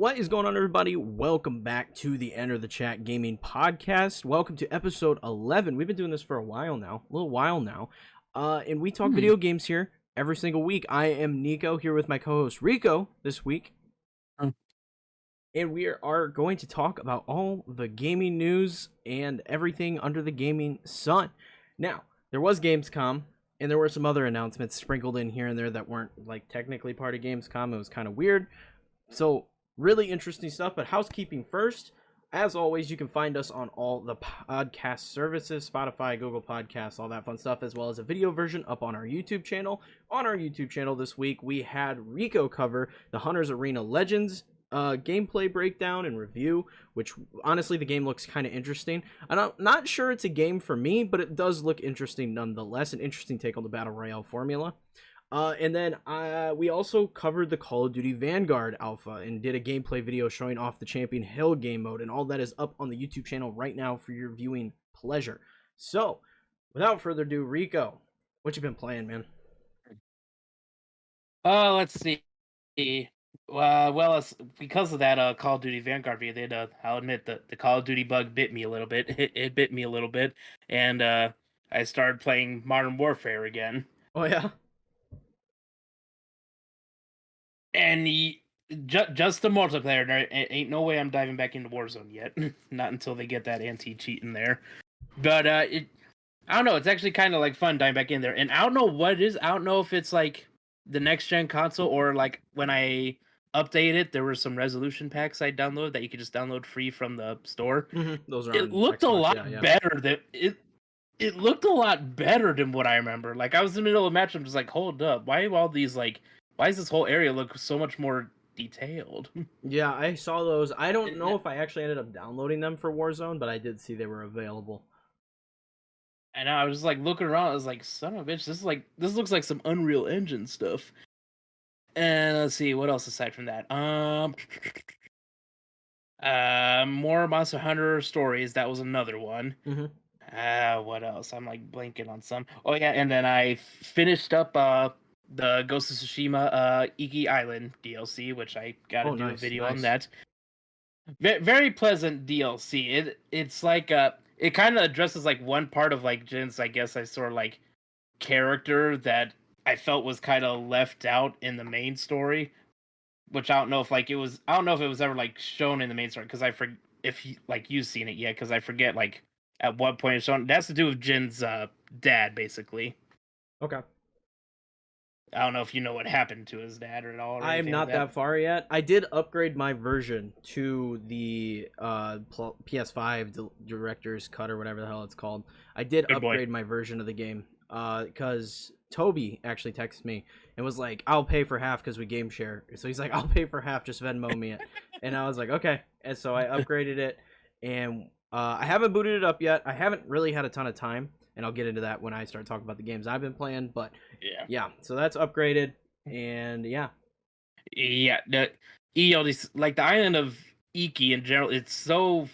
What is going on, everybody? Welcome back to the Enter the Chat Gaming Podcast. Welcome to episode 11. We've been doing this for a little while now. And we talk video games here every single week. I am Nico here with my co-host Rico this week. And we are going to talk about all the gaming news and everything under the gaming sun. Now, there was Gamescom, and there were some other announcements sprinkled in here and there that weren't like technically part of Gamescom. It was kind of weird. So, really interesting stuff, but housekeeping first. As always, you can find us on all the podcast services, Spotify, Google Podcasts, all that fun stuff, as well as a video version up on our YouTube channel. On our YouTube channel this week, we had Rico cover the Hunter's Arena Legends gameplay breakdown and review, which honestly the game looks kind of interesting. I'm not sure it's a game for me, but it does look interesting nonetheless. An interesting take on the Battle Royale formula. And then we also covered the Call of Duty Vanguard alpha and did a gameplay video showing off the Champion Hill game mode, and all that is up on the YouTube channel right now for your viewing pleasure. So, without further ado, Rico, what you been playing, man? Let's see. Because of that Call of Duty Vanguard video, I'll admit that the Call of Duty bug bit me a little bit. It bit me a little bit, and I started playing Modern Warfare again. Oh yeah. And just the multiplayer, there ain't no way I'm diving back into Warzone yet. Not until they get that anti-cheat in there. But I don't know. It's actually kind of like fun diving back in there. And I don't know what it is. I don't know if it's like the next gen console or like when I updated it, there were some resolution packs I downloaded that you could just download free from the store. Mm-hmm. Those are. It looked Xbox, a lot better than it looked a lot better than what I remember. Like I was in the middle of a match, I'm just like, hold up, why have all these like? Why does this whole area look so much more detailed? Yeah, I saw those. I don't know if I actually ended up downloading them for Warzone, but I did see they were available. And I was just like looking around. I was like, "Son of a bitch! This looks like some Unreal Engine stuff." And let's see what else aside from that. More Monster Hunter Stories. That was another one. Mm-hmm. What else? I'm like blanking on some. Oh yeah, and then I finished up the Ghost of Tsushima Iki Island DLC, which I gotta do a video on that. Very pleasant DLC. It's like it kind of addresses like one part of like Jin's, I guess, I sort of like character that I felt was kind of left out in the main story, which I don't know if it was ever like shown in the main story, because if you've seen it yet, because I forget like at what point it's shown. It has to do with Jin's dad, basically. Okay. I don't know if you know what happened to his dad or at all. I'm not that far yet. I did upgrade my version to the PS5 Director's Cut or whatever the hell it's called. I did upgrade my version of the game because Toby actually texted me and was like, I'll pay for half because we game share. So he's like, I'll pay for half, just Venmo me it. And I was like, okay. And so I upgraded it, and I haven't booted it up yet. I haven't really had a ton of time. And I'll get into that when I start talking about the games I've been playing. But yeah, so that's upgraded, and yeah. The like the island of Iki in general, it's so,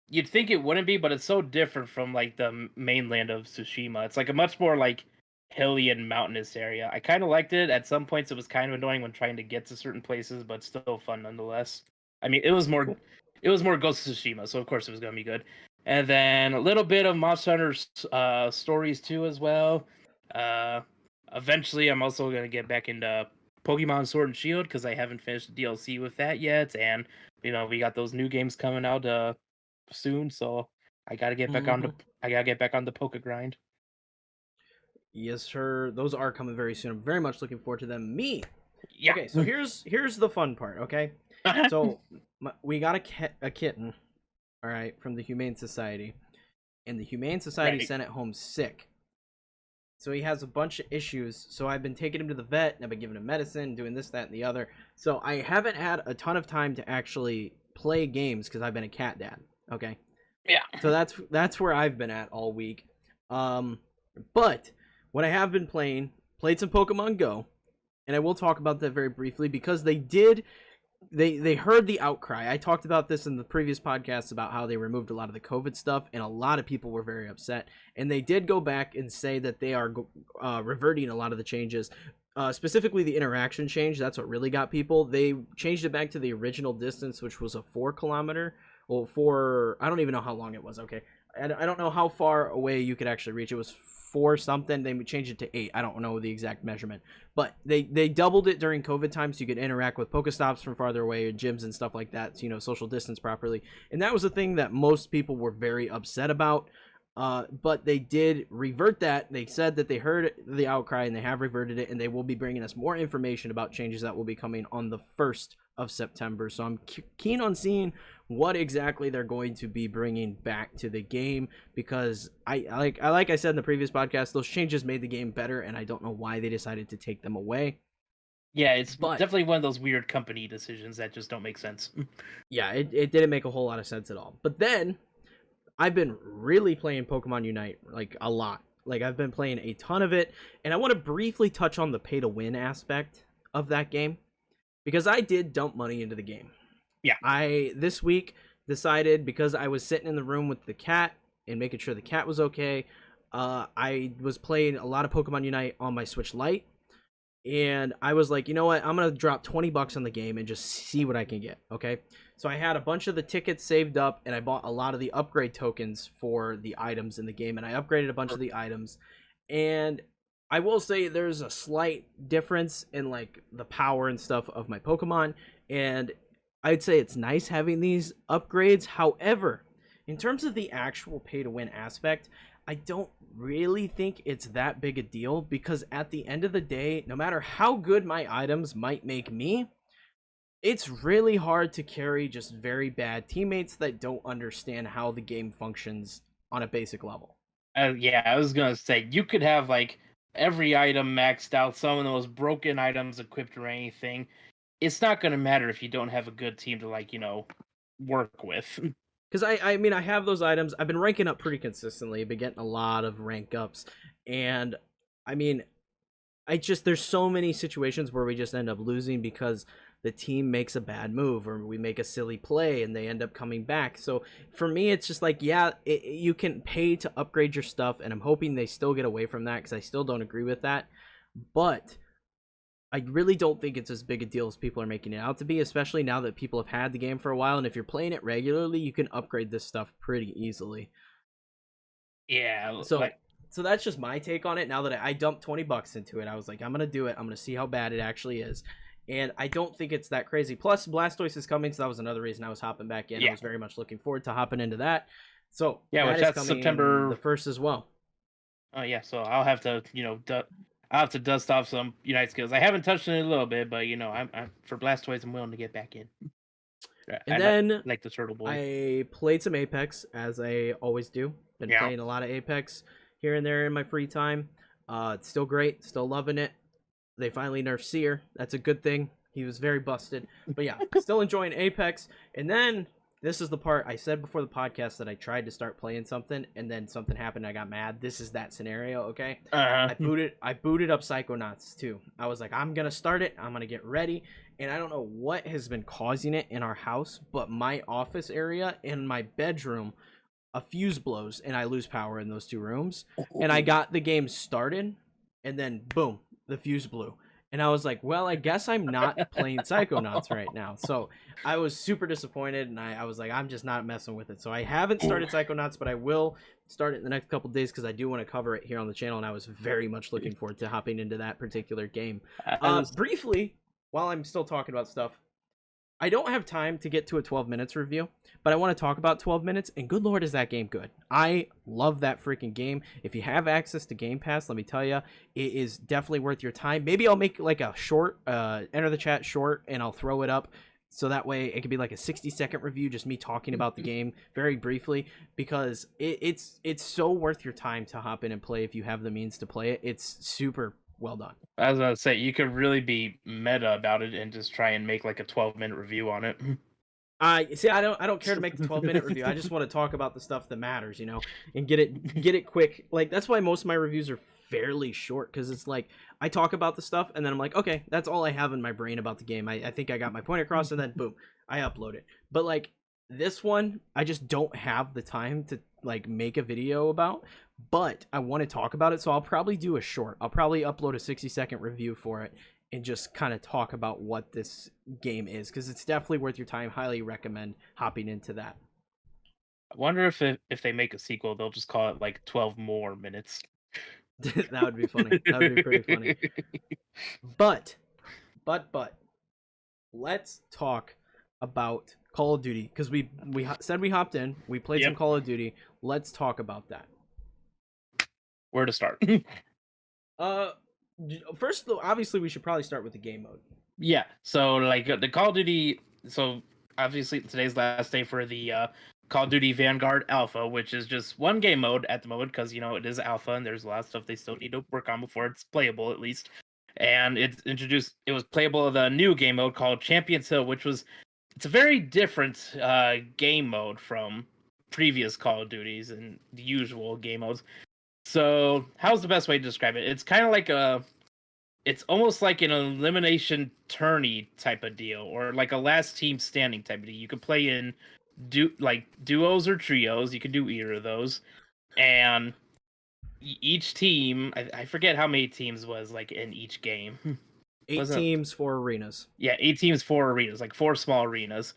you'd think it wouldn't be, but it's so different from like the mainland of Tsushima. It's like a much more like hilly and mountainous area. I kind of liked it. At some points, it was kind of annoying when trying to get to certain places, but still fun nonetheless. I mean, it was more Ghost of Tsushima, so of course it was gonna be good. And then a little bit of Monster Hunter Stories too as well. Eventually, I'm also going to get back into Pokemon Sword and Shield because I haven't finished the DLC with that yet. And, we got those new games coming out soon, so I got to get back on the Poke grind. Yes, sir. Those are coming very soon. I'm very much looking forward to them. Yeah. Okay, so here's the fun part, okay? So we got a kitten. All right, from the Humane Society, and the Humane Society sent it home sick. So he has a bunch of issues. So I've been taking him to the vet, and I've been giving him medicine, doing this, that, and the other. So I haven't had a ton of time to actually play games because I've been a cat dad. Okay. Yeah. So that's where I've been at all week. But what I have been played some Pokemon Go, and I will talk about that very briefly because they heard the outcry. I talked about this in the previous podcast about how they removed a lot of the COVID stuff, and a lot of people were very upset. And they did go back and say that they are reverting a lot of the changes. Specifically the interaction change. That's what really got people. They changed it back to the original distance, which was a 4 kilometer. Well, I don't even know how long it was. Okay, I don't know how far away you could actually reach. It was 4 something. They changed it to 8. I don't know the exact measurement, but they doubled it during COVID time, so you could interact with Pokestops from farther away, gyms and stuff like that, so, social distance properly. And that was the thing that most people were very upset about. But they did revert that. They said that they heard the outcry and they have reverted it, and they will be bringing us more information about changes that will be coming on the 1st of September. So I'm keen on seeing what exactly they're going to be bringing back to the game, because like I said in the previous podcast, those changes made the game better, and I don't know why they decided to take them away. Yeah, it's definitely one of those weird company decisions that just don't make sense. Yeah, it didn't make a whole lot of sense at all. But then I've been really playing Pokemon Unite, like, a lot. Like, I've been playing a ton of it, and I want to briefly touch on the pay-to-win aspect of that game, because I did dump money into the game. Yeah. I, this week, decided, because I was sitting in the room with the cat and making sure the cat was okay, I was playing a lot of Pokemon Unite on my Switch Lite, and I was like, you know what, I'm going to drop $20 on the game and just see what I can get, okay? So I had a bunch of the tickets saved up, and I bought a lot of the upgrade tokens for the items in the game, and I upgraded a bunch of the items. And I will say there's a slight difference in, like, the power and stuff of my Pokemon, and I'd say it's nice having these upgrades. However, in terms of the actual pay-to-win aspect, I don't really think it's that big a deal, because at the end of the day, no matter how good my items might make me, it's really hard to carry just very bad teammates that don't understand how the game functions on a basic level. Yeah, I was gonna say, you could have, like, every item maxed out, some of the most broken items equipped or anything. It's not gonna matter if you don't have a good team to, like, work with. Because I mean, I have those items. I've been ranking up pretty consistently. I've been getting a lot of rank ups. And, I mean, there's so many situations where we just end up losing because the team makes a bad move, or we make a silly play and they end up coming back. So for me, it's just like, yeah, you can pay to upgrade your stuff, and I'm hoping they still get away from that, because I still don't agree with that. But I really don't think it's as big a deal as people are making it out to be, especially now that people have had the game for a while, and if you're playing it regularly, you can upgrade this stuff pretty easily. Yeah. So that's just my take on it. Now that I dumped $20 into it, I was like, I'm going to do it. I'm going to see how bad it actually is. And I don't think it's that crazy. Plus, Blastoise is coming, so that was another reason I was hopping back in. Yeah. I was very much looking forward to hopping into that. So yeah, that that's September the 1st as well. Oh yeah, so I'll have to, I'll have to dust off some Unite skills. I haven't touched it in a little bit, but I'm for Blastoise, I'm willing to get back in. And then like the Turtle Boy. I played some Apex, as I always do. Been playing a lot of Apex here and there in my free time. It's still great, still loving it. They finally nerfed Seer. That's a good thing. He was very busted. But yeah, still enjoying Apex. And then, this is the part I said before the podcast that I tried to start playing something, and then something happened and I got mad. This is that scenario, okay? I booted up Psychonauts too. I was like, I'm going to start it. I'm going to get ready. And I don't know what has been causing it in our house, but my office area and my bedroom, a fuse blows and I lose power in those two rooms. And I got the game started, and then boom, the fuse blew. And I was like, well, I guess I'm not playing Psychonauts right now. So I was super disappointed, and I was like, I'm just not messing with it. So I haven't started Psychonauts, but I will start it in the next couple days, because I do want to cover it here on the channel, and I was very much looking forward to hopping into that particular game. Briefly, while I'm still talking about stuff, I don't have time to get to a 12 minutes review, but I want to talk about 12 minutes, and good lord is that game good. I love that freaking game. If you have access to Game Pass, let me tell you, it is definitely worth your time. Maybe I'll make like a short, enter the chat short, and I'll throw it up, so that way it could be like a 60-second review, just me talking about the game very briefly, because it's so worth your time to hop in and play if you have the means to play it. It's super well done. I was about to say, you could really be meta about it and just try and make like a 12-minute review on it. See, I don't care to make the 12-minute review. I just want to talk about the stuff that matters, and get it quick. Like, that's why most of my reviews are fairly short, because it's like I talk about the stuff and then I'm like, okay, that's all I have in my brain about the game. I think I got my point across, and then boom, I upload it. But like this one, I just don't have the time to like make a video about. but I want to talk about it, so I'll probably do a short. I'll probably upload a 60-second review for it and just kind of talk about what this game is, because it's definitely worth your time. Highly recommend hopping into that. I wonder if they make a sequel, they'll just call it like 12 more minutes. That would be funny. That would be pretty funny. But, let's talk about Call of Duty, because we said we hopped in, we played some Call of Duty. Let's talk about that. Where to start? First though, obviously we should probably start with the game mode. Yeah, so like the Call of Duty, so obviously today's last day for the Call of Duty Vanguard Alpha, which is just one game mode at the moment because it is alpha and there's a lot of stuff they still need to work on before it's playable at least. And it was playable with a new game mode called Champions Hill, it's a very different game mode from previous Call of Duties and the usual game modes. So how's the best way to describe it? It's kind of it's almost like an elimination tourney type of deal, or like a last team standing type of deal. You can play in duos or trios. You can do either of those, and each team, I forget how many teams was like in each game. 8 teams, 4 arenas. Yeah, 8 teams, 4 arenas, like 4 small arenas,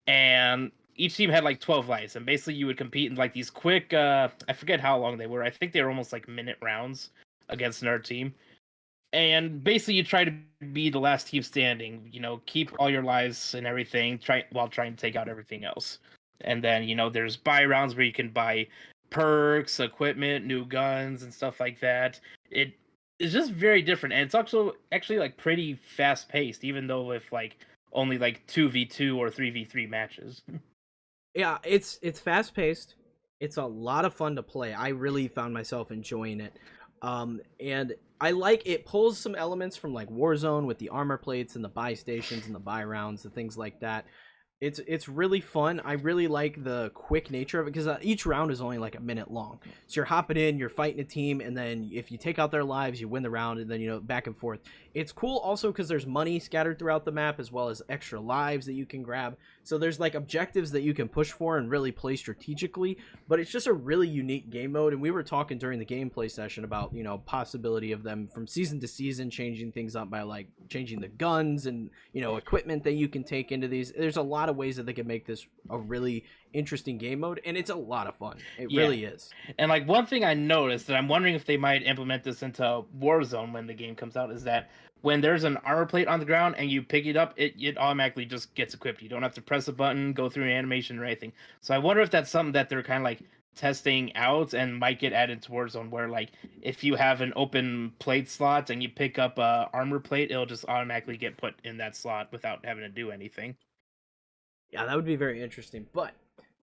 and each team had like 12 lives, and basically you would compete in like these quick. I forget how long they were. I think they were almost like minute rounds against another team. And basically, you try to be the last team standing. Keep all your lives and everything, while trying to take out everything else. And then there's buy rounds where you can buy perks, equipment, new guns, and stuff like that. It is just very different, and it's actually like pretty fast paced, even though with like only like 2v2 or 3v3 matches. Yeah, it's fast paced. It's a lot of fun to play. I really found myself enjoying it. And I like it pulls some elements from like Warzone with the armor plates and the buy stations and the buy rounds and things like that. It's really fun. I really like the quick nature of it because each round is only like a minute long. So you're hopping in, you're fighting a team, and then if you take out their lives, you win the round, and then back and forth. It's cool also because there's money scattered throughout the map as well as extra lives that you can grab. So there's like objectives that you can push for and really play strategically. But it's just a really unique game mode, and we were talking during the gameplay session about possibility of them from season to season changing things up by like changing the guns and equipment that you can take into these. There's a lot of ways that they can make this a really interesting game mode, and it's a lot of fun. It really is. And like one thing I noticed that I'm wondering if they might implement this into Warzone when the game comes out is that when there's an armor plate on the ground and you pick it up, it automatically just gets equipped. You don't have to press a button, go through an animation or anything. So I wonder if that's something that they're kind of like testing out and might get added to Warzone, where like if you have an open plate slot and you pick up a armor plate, it'll just automatically get put in that slot without having to do anything. Yeah, that would be very interesting. But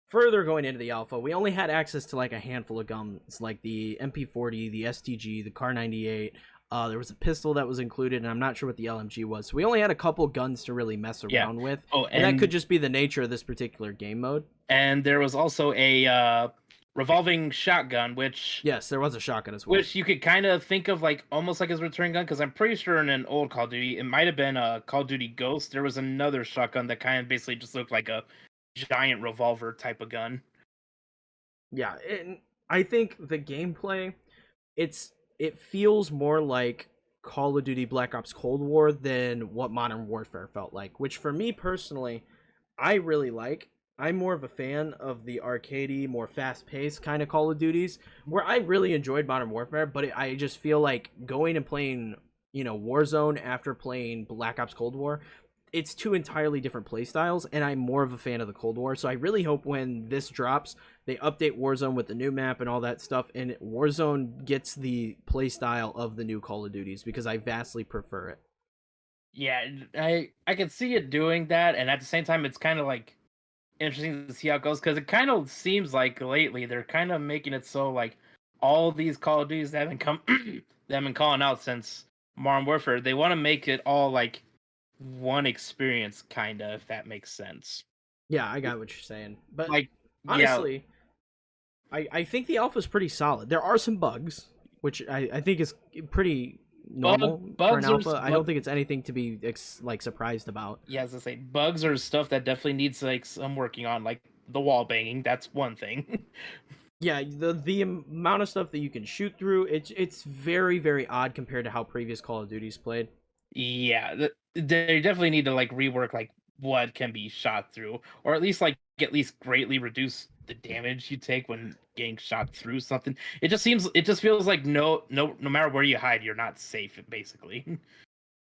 further going into the alpha, we only had access to like a handful of guns, like the MP40, the STG, the Kar 98. There was a pistol that was included, and I'm not sure what the LMG was. So we only had a couple guns to really mess around with. Oh, and that could just be the nature of this particular game mode. And there was also a revolving shotgun, which... Yes, there was a shotgun as well. Which you could kind of think of like almost like as a return gun, because I'm pretty sure in an old Call of Duty, it might have been a Call of Duty Ghost, there was another shotgun that kind of basically just looked like a giant revolver type of gun. Yeah, and I think the gameplay, it feels more like Call of Duty Black Ops Cold War than what Modern Warfare felt like, which for me personally, I really like. I'm more of a fan of the arcadey, more fast-paced kind of Call of Duties, where I really enjoyed Modern Warfare, but I just feel like going and playing, Warzone after playing Black Ops Cold War, it's two entirely different play styles, and I'm more of a fan of the Cold War. So I really hope when this drops, they update Warzone with the new map and all that stuff, and Warzone gets the play style of the new Call of Duties, because I vastly prefer it. Yeah, I can see it doing that, and at the same time, it's kind of like interesting to see how it goes, because it kind of seems like lately they're kind of making it so like all these Call of Duties that have been calling out since Modern Warfare, they want to make it all like one experience, kind of, if that makes sense. Yeah, I got what you're saying, but like honestly, yeah. I think the alpha is pretty solid. There are some bugs, which I think is pretty normal for an alpha. I don't think it's anything to be like surprised about. Yeah, as I say, bugs are stuff that definitely needs like some working on, like the wall banging. That's one thing. Yeah, the amount of stuff that you can shoot through, it's very very odd compared to how previous Call of Duty's played. Yeah, they definitely need to like rework like what can be shot through, or at least greatly reduce the damage you take when getting shot through something. It just feels like no matter where you hide, you're not safe basically.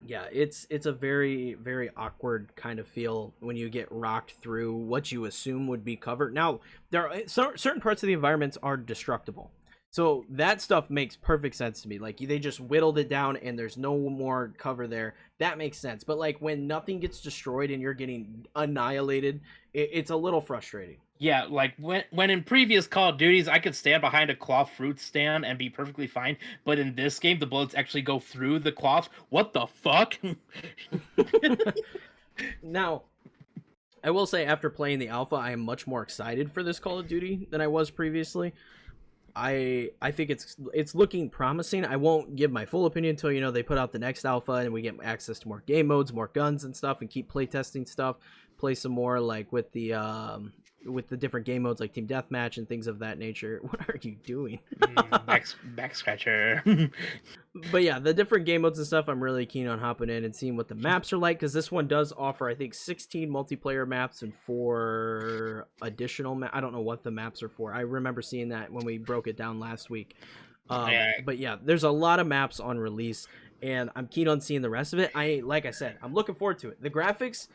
Yeah, it's a very very awkward kind of feel when you get rocked through what you assume would be cover. Now, there are certain parts of the environments are destructible. So that stuff makes perfect sense to me. Like they just whittled it down and there's no more cover there. That makes sense. But like when nothing gets destroyed and you're getting annihilated, it's a little frustrating. Yeah, like when in previous Call of Duties, I could stand behind a cloth fruit stand and be perfectly fine. But in this game, the bullets actually go through the cloth. What the fuck? Now, I will say after playing the alpha, I am much more excited for this Call of Duty than I was previously. I think it's looking promising. I won't give my full opinion until they put out the next alpha and we get access to more game modes, more guns and stuff, and keep playtesting stuff. Play some more like with the different game modes like team deathmatch and things of that nature. What are you doing? Back scratcher. But yeah, the different game modes and stuff, I'm really keen on hopping in and seeing what the maps are like, because this one does offer, I think, 16 multiplayer maps and 4 additional I don't know what the maps are for. I remember seeing that when we broke it down last week. But yeah, there's a lot of maps on release, and I'm keen on seeing the rest of it. Like I said, I'm looking forward to it. The graphics,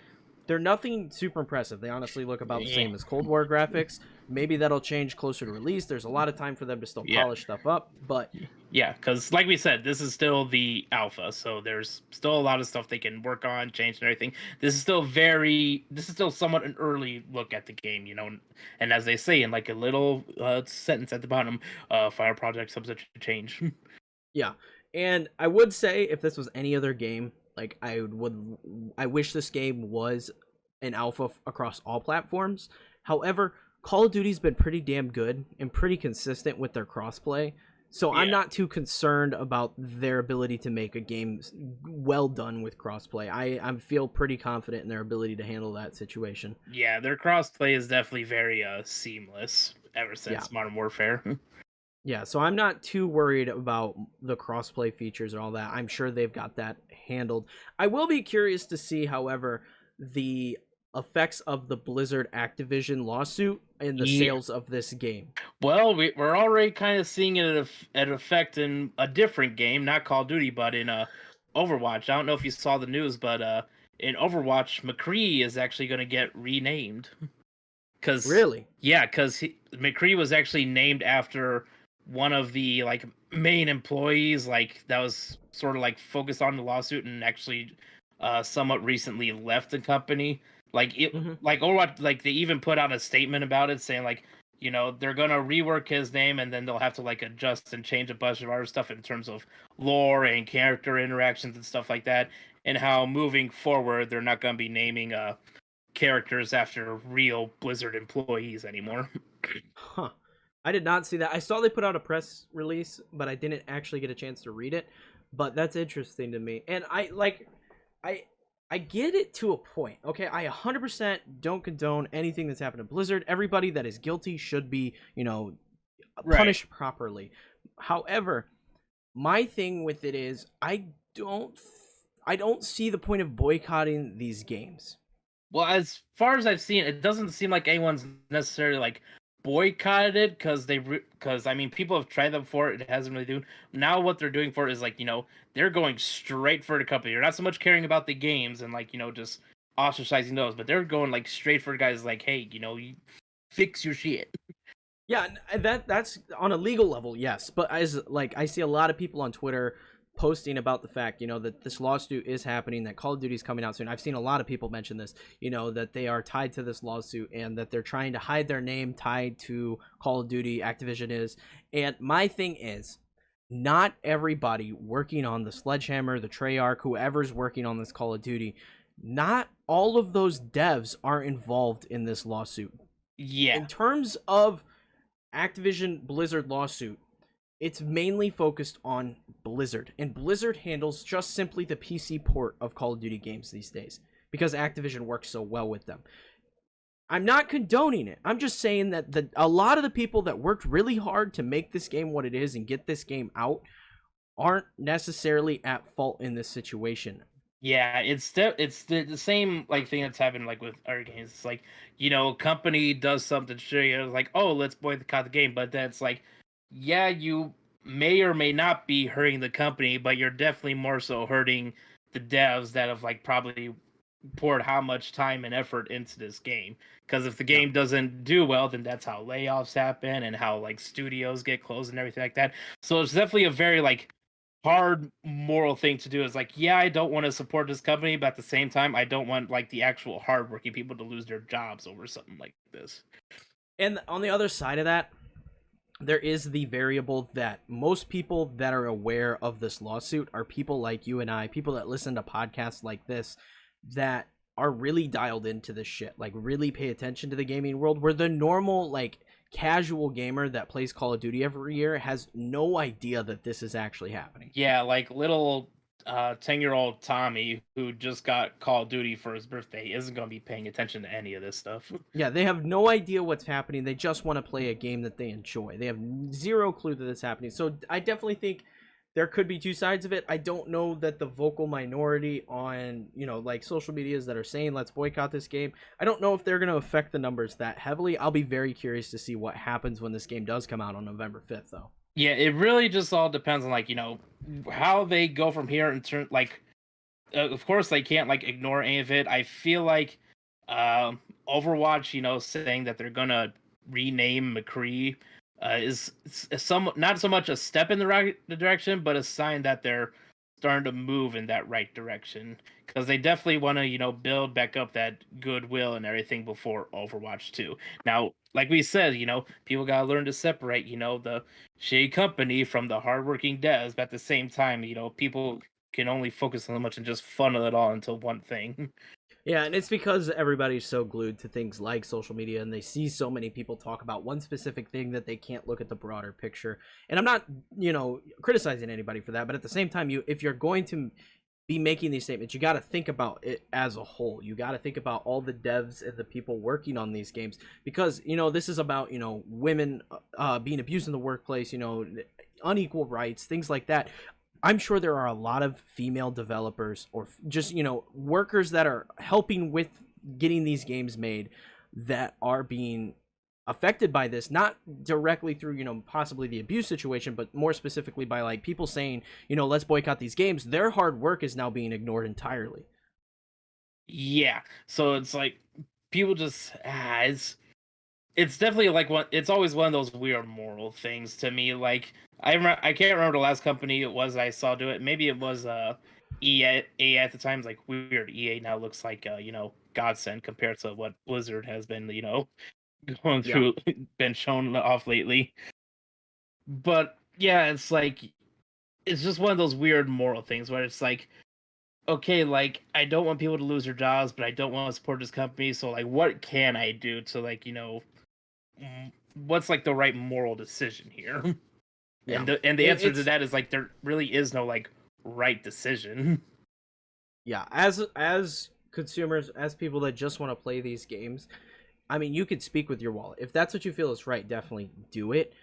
they're nothing super impressive. They honestly look about the same as Cold War graphics. Maybe that'll change closer to release. There's a lot of time for them to still polish stuff up, but yeah, because like we said, this is still the alpha, so there's still a lot of stuff they can work on, change, and everything. This is still somewhat an early look at the game, and as they say in like a little sentence at the bottom, Fire Project subject to change. Yeah, and I would say if this was any other game, like I wish this game was an alpha across all platforms. However, Call of Duty's been pretty damn good and pretty consistent with their crossplay. So I'm not too concerned about their ability to make a game well done with crossplay. I feel pretty confident in their ability to handle that situation. Yeah, their crossplay is definitely very seamless ever since Modern Warfare. Yeah, so I'm not too worried about the crossplay features and all that. I'm sure they've got that handled. I will be curious to see, however, the effects of the Blizzard Activision lawsuit and the sales of this game. Well, we're already kind of seeing it at effect in a different game, not Call of Duty, but in Overwatch. I don't know if you saw the news, but in Overwatch, McCree is actually going to get renamed. Really? Yeah, because McCree was actually named after one of the like main employees, like that was sort of like focused on the lawsuit and actually somewhat recently left the company. Like like Overwatch, like they even put out a statement about it saying like, they're gonna rework his name and then they'll have to like adjust and change a bunch of other stuff in terms of lore and character interactions and stuff like that, and how moving forward they're not gonna be naming characters after real Blizzard employees anymore. Huh. I did not see that. I saw they put out a press release, but I didn't actually get a chance to read it. But that's interesting to me. And I get it to a point. Okay, I 100% don't condone anything that's happened to Blizzard. Everybody that is guilty should be, punished properly. However, my thing with it is I don't see the point of boycotting these games. Well, as far as I've seen, it doesn't seem like anyone's necessarily like boycotted it because I mean people have tried them before. It hasn't really done. Now what they're doing for it is like they're going straight for the company. They're not so much caring about the games and like just ostracizing those, but they're going like straight for guys like, hey, you fix your shit. Yeah, that's on a legal level, yes. But as like I see a lot of people on Twitter posting about the fact, that this lawsuit is happening, that Call of Duty is coming out soon. I've seen a lot of people mention this, that they are tied to this lawsuit and that they're trying to hide their name tied to Call of Duty. Activision is. And my thing is, not everybody working on the Sledgehammer, the Treyarch, whoever's working on this Call of Duty, not all of those devs are involved in this lawsuit. Yeah. In terms of Activision Blizzard lawsuit, it's mainly focused on Blizzard, and Blizzard handles just simply the PC port of Call of Duty games these days because Activision works so well with them. I'm not condoning it. I'm just saying that a lot of the people that worked really hard to make this game what it is and get this game out aren't necessarily at fault in this situation. Yeah, it's the same like thing that's happened like with other games. It's like, company does something shitty, like, oh, let's boycott the game, but then it's like, yeah, you may or may not be hurting the company, but you're definitely more so hurting the devs that have like probably poured how much time and effort into this game. Because if the Yeah. game doesn't do well, then that's how layoffs happen and how like studios get closed and everything like that. So it's definitely a very like hard moral thing to do. Is like, yeah, I don't want to support this company, but at the same time, I don't want like the actual hardworking people to lose their jobs over something like this. And on the other side of that, there is the variable that most people that are aware of this lawsuit are people like you and I, people that listen to podcasts like this, that are really dialed into this shit, like really pay attention to the gaming world, where the normal like casual gamer that plays Call of Duty every year has no idea that this is actually happening. Yeah, like little 10-year-old Tommy who just got Call of Duty for his birthday isn't going to be paying attention to any of this stuff. Yeah, they have no idea what's happening. They just want to play a game that they enjoy. They have zero clue that it's happening. So I definitely think there could be two sides of it. I don't know that the vocal minority on, like social medias that are saying let's boycott this game, I don't know if they're going to affect the numbers that heavily. I'll be very curious to see what happens when this game does come out on November 5th, though. Yeah, it really just all depends on like, how they go from here in turn. Like, of course they can't like ignore any of it. I feel like Overwatch, saying that they're gonna rename McCree is some not so much a step in the right direction, but a sign that they're starting to move in that right direction, because they definitely want to build back up that goodwill and everything before Overwatch 2. Now, like we said, people gotta learn to separate the shitty company from the hardworking devs, but at the same time, people can only focus so much and just funnel it all into one thing. Yeah, and it's because everybody's so glued to things like social media and they see so many people talk about one specific thing that they can't look at the broader picture. And I'm not, criticizing anybody for that, but at the same time, if you're going to be making these statements, you got to think about it as a whole. You got to think about all the devs and the people working on these games, because, this is about, women being abused in the workplace, unequal rights, things like that. I'm sure there are a lot of female developers or just, workers that are helping with getting these games made that are being affected by this, not directly through, possibly the abuse situation, but more specifically by like people saying, let's boycott these games. Their hard work is now being ignored entirely. Yeah. So it's like people just it's definitely like it's always one of those weird moral things to me. Like I can't remember the last company it was I saw do it. Maybe it was EA at the time. It's like weird. EA now looks like godsend compared to what Blizzard has been going through, been shown off lately. But yeah, it's like it's just one of those weird moral things where it's like, okay, like I don't want people to lose their jobs, but I don't want to support this company. So like, what can I do to like what's like the right moral decision here? Yeah. And the answer to that is like there really is no like right decision. Yeah, as consumers, as people that just want to play these games, I mean, you could speak with your wallet. If that's what you feel is right, definitely do it.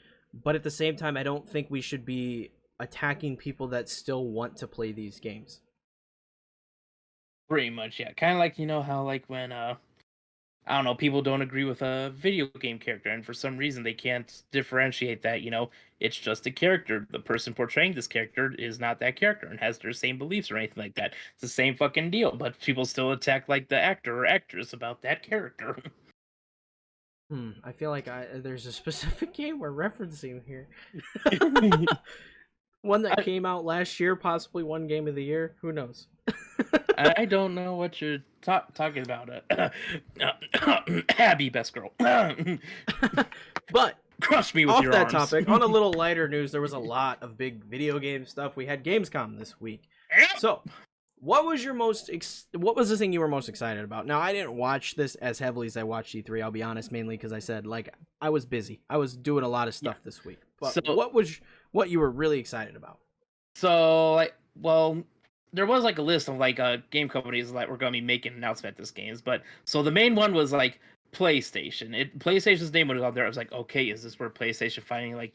But at the same time, I don't think we should be attacking people that still want to play these games. Pretty much, yeah. Kind of like how like when I don't know, people don't agree with a video game character, and for some reason they can't differentiate that, it's just a character. The person portraying this character is not that character and has their same beliefs or anything like that. It's the same fucking deal, but people still attack like the actor or actress about that character. I feel like there's a specific game we're referencing here. One that came out last year, possibly one game of the year. Who knows? I don't know what you're talking about. Abby, best girl. But crush me with off your that arms. topic, on a little lighter news, there was a lot of big video game stuff. We had Gamescom this week. So, what was what was the thing you were most excited about? Now, I didn't watch this as heavily as I watched E3, I'll be honest, mainly because I said, like, I was busy. I was doing a lot of stuff this week. But so, what you were really excited about? So, like, well, there was like a list of like game companies that were going to be making announcements at this games, but so the main one was like PlayStation. PlayStation's name was out there. I was like, okay, is this where PlayStation finally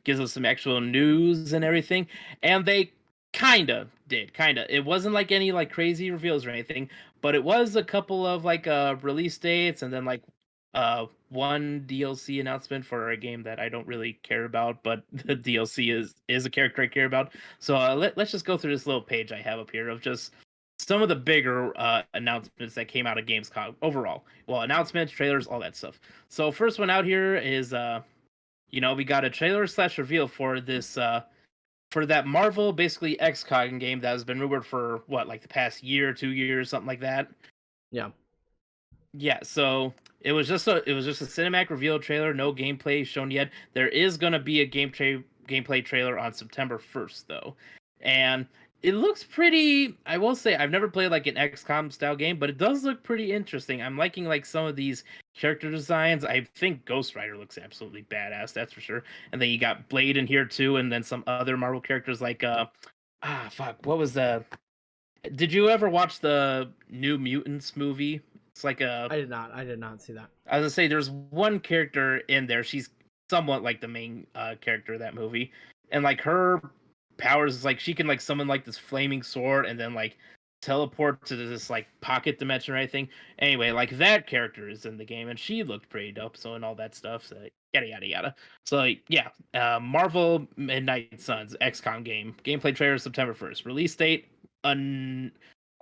gives us some actual news and everything? And they kinda did, kinda. It wasn't like any like crazy reveals or anything, but it was a couple of like release dates and then like one DLC announcement for a game that I don't really care about, but the DLC is a character I care about. So let's just go through this little page I have up here of just some of the bigger announcements that came out of Gamescom overall. Well, announcements, trailers, all that stuff. So first one out here is we got a trailer / reveal for this for that Marvel basically XCOM game that has been rumored for what, like the past year, 2 years, something like that. Yeah. Yeah, so it was just a cinematic reveal trailer, no gameplay shown yet. There is gonna be a gameplay trailer on September 1st though. And it looks pretty. I will say I've never played like an XCOM style game, but it does look pretty interesting. I'm liking like some of these character designs. I think Ghost Rider looks absolutely badass, that's for sure. And then you got Blade in here too, and then some other Marvel characters like what was the did you ever watch the New Mutants movie? It's like a I did not see that. I was gonna say there's one character in there. She's somewhat like the main character of that movie, and like her powers is like she can like summon like this flaming sword and then like teleport to this like pocket dimension or anything. Anyway, like that character is in the game, and she looked pretty dope. So and all that stuff. So yada yada yada. So like, yeah, Marvel Midnight Suns XCOM game gameplay trailer September 1st. Release date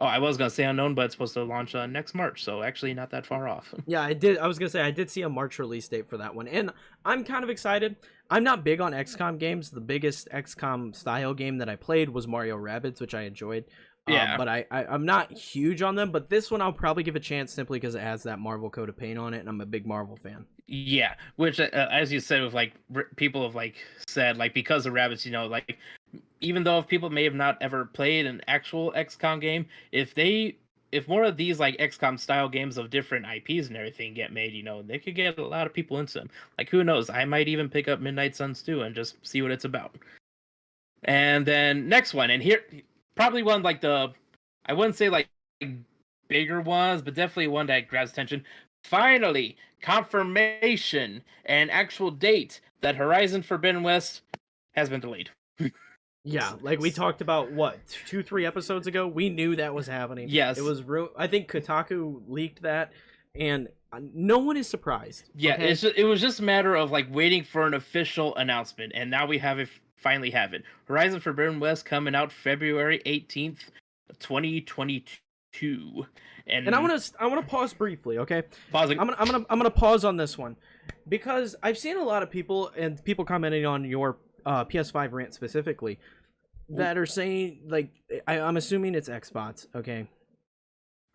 Oh, I was gonna say unknown, but it's supposed to launch next March, so actually not that far off. Yeah, I did. I was gonna say I did see a March release date for that one, and I'm kind of excited. I'm not big on XCOM games. The biggest XCOM style game that I played was Mario Rabbids, which I enjoyed. Yeah. But I'm not huge on them. But this one I'll probably give a chance simply because it has that Marvel coat of paint on it, and I'm a big Marvel fan. Yeah, which as you said, with like people have like said like because of rabbits, like even though if people may have not ever played an actual XCOM game, if more of these like XCOM style games of different IPs and everything get made, they could get a lot of people into them. Like who knows? I might even pick up Midnight Suns 2 and just see what it's about. And then next one, and here probably one like I wouldn't say like bigger ones, but definitely one that grabs attention. Finally, confirmation and actual date that Horizon Forbidden West has been delayed. Yeah, like we talked about what 2-3 episodes ago. We knew that was happening. Yes, it was. I think Kotaku leaked that, and no one is surprised. Yeah, okay? it was just a matter of like waiting for an official announcement, and now we have it. Finally, have it. Horizon Forbidden West coming out February 18th, 2022. And I want to pause briefly, okay? Pausing. I'm gonna pause on this one because I've seen a lot of people and people commenting on your PS5 rant specifically that are saying like I'm assuming it's Xbox, okay?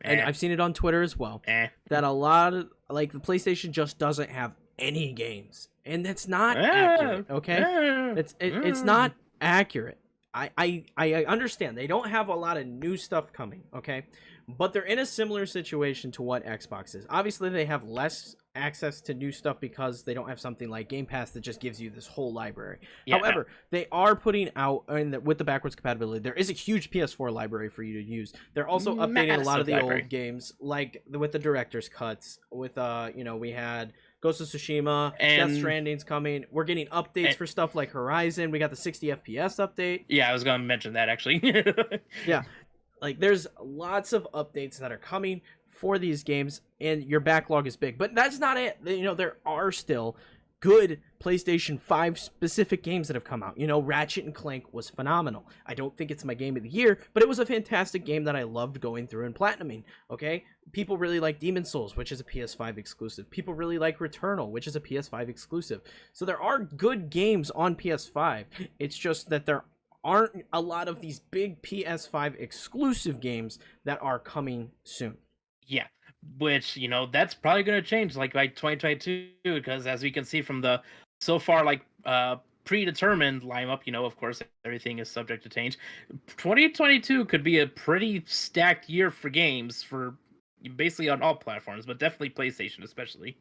And I've seen it on Twitter as well that a lot of like the PlayStation just doesn't have any games, and that's not accurate, okay? It's not accurate. I understand they don't have a lot of new stuff coming, okay? But they're in a similar situation to what Xbox is. Obviously, they have less access to new stuff because they don't have something like Game Pass that just gives you this whole library. Yeah. However, they are putting out, with the backwards compatibility, there is a huge PS4 library for you to use. They're also updating a lot of the old games, like with the director's cuts. With we had Ghost of Tsushima, Death Stranding's coming. We're getting updates for stuff like Horizon. We got the 60 FPS update. Yeah, I was going to mention that actually. Yeah. Like, there's lots of updates that are coming for these games, and your backlog is big. But that's not it. There are still good PlayStation 5 specific games that have come out. Ratchet and Clank was phenomenal. I don't think it's my game of the year, but it was a fantastic game that I loved going through and platinuming, okay? People really like Demon's Souls, which is a PS5 exclusive. People really like Returnal, which is a PS5 exclusive. So there are good games on PS5. It's just that there aren't a lot of these big PS5 exclusive games that are coming soon. Yeah, which, that's probably going to change like by 2022, because as we can see from the so far like predetermined lineup, of course everything is subject to change. 2022 could be a pretty stacked year for games for basically on all platforms, but definitely PlayStation especially.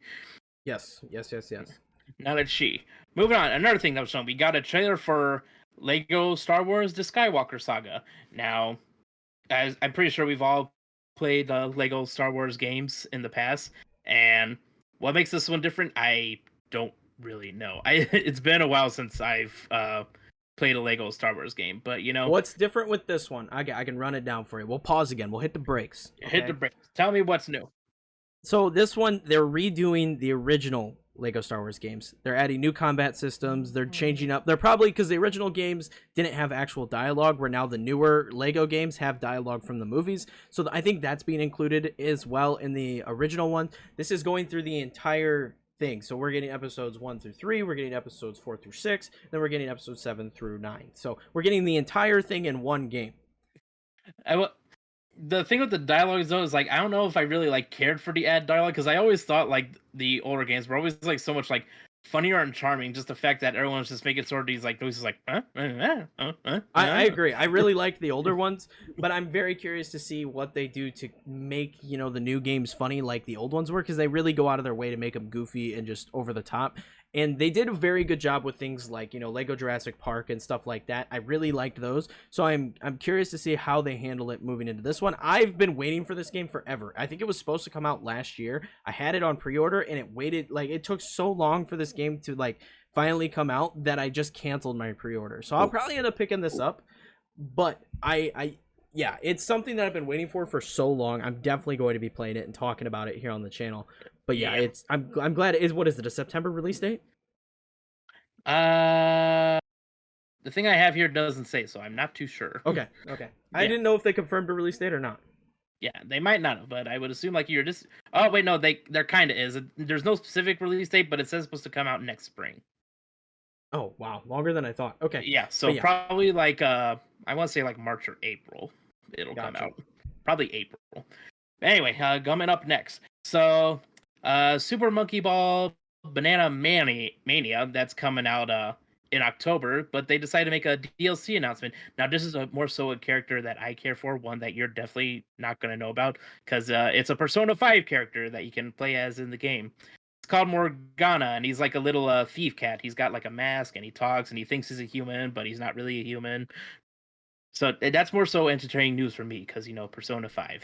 Yes. Now that moving on, another thing that was shown, we got a trailer for Lego Star Wars: The Skywalker Saga. Now, as I'm pretty sure we've all played Lego Star Wars games in the past, and What makes this one different? I don't really know. It's been a while since I've played a Lego Star Wars game, but What's different with this one? I can run it down for you. We'll pause again. We'll hit the brakes. hit the Okay. brakes. Tell me what's new. So this one, they're redoing the original Lego Star Wars games. They're adding new combat systems. They're changing up. They're probably because the original games didn't have actual dialogue, where now the newer Lego games have dialogue from the movies. So I think that's being included as well in the original one. This is going through the entire thing. So we're getting episodes 1 through 3, we're getting episodes 4 through 6, then we're getting episodes 7 through 9. So we're getting the entire thing in one game. The thing with the dialogue though is like I don't know if I really like cared for the ad dialogue because I always thought like the older games were always like so much like funnier and charming. Just the fact that everyone's just making sort of these like noises like I agree. I really like the older ones, but I'm very curious to see what they do to make the new games funny like the old ones were, because they really go out of their way to make them goofy and just over the top. And they did a very good job with things like Lego Jurassic Park and stuff like that. I really liked those, so I'm curious to see how they handle it moving into this one. I've been waiting for this game forever. I think it was supposed to come out last year. I had it on pre-order, and it took so long for this game to finally come out that I just canceled my pre-order. So I'll probably end up picking this up, but yeah, it's something that I've been waiting for so long. I'm definitely going to be playing it and talking about it here on the channel. But yeah, I'm glad it is. What is it? A September release date? The thing I have here doesn't say, so I'm not too sure. Okay. I didn't know if they confirmed a release date or not. Yeah, they might not have, but I would assume you're just. Oh wait, no, there kind of is. There's no specific release date, but it says it's supposed to come out next spring. Oh wow, longer than I thought. Okay. Yeah, so probably I want to say March or April. It'll come out. Probably April. Anyway, coming up next. So, Super Monkey Ball Banana Mania, that's coming out in October, but they decided to make a DLC announcement. Now, this is more so a character that I care for, one that you're definitely not going to know about, because it's a Persona 5 character that you can play as in the game. It's called Morgana, and he's like a little thief cat. He's got a mask, and he talks, and he thinks he's a human, but he's not really a human. So that's more so entertaining news for me, because, Persona 5.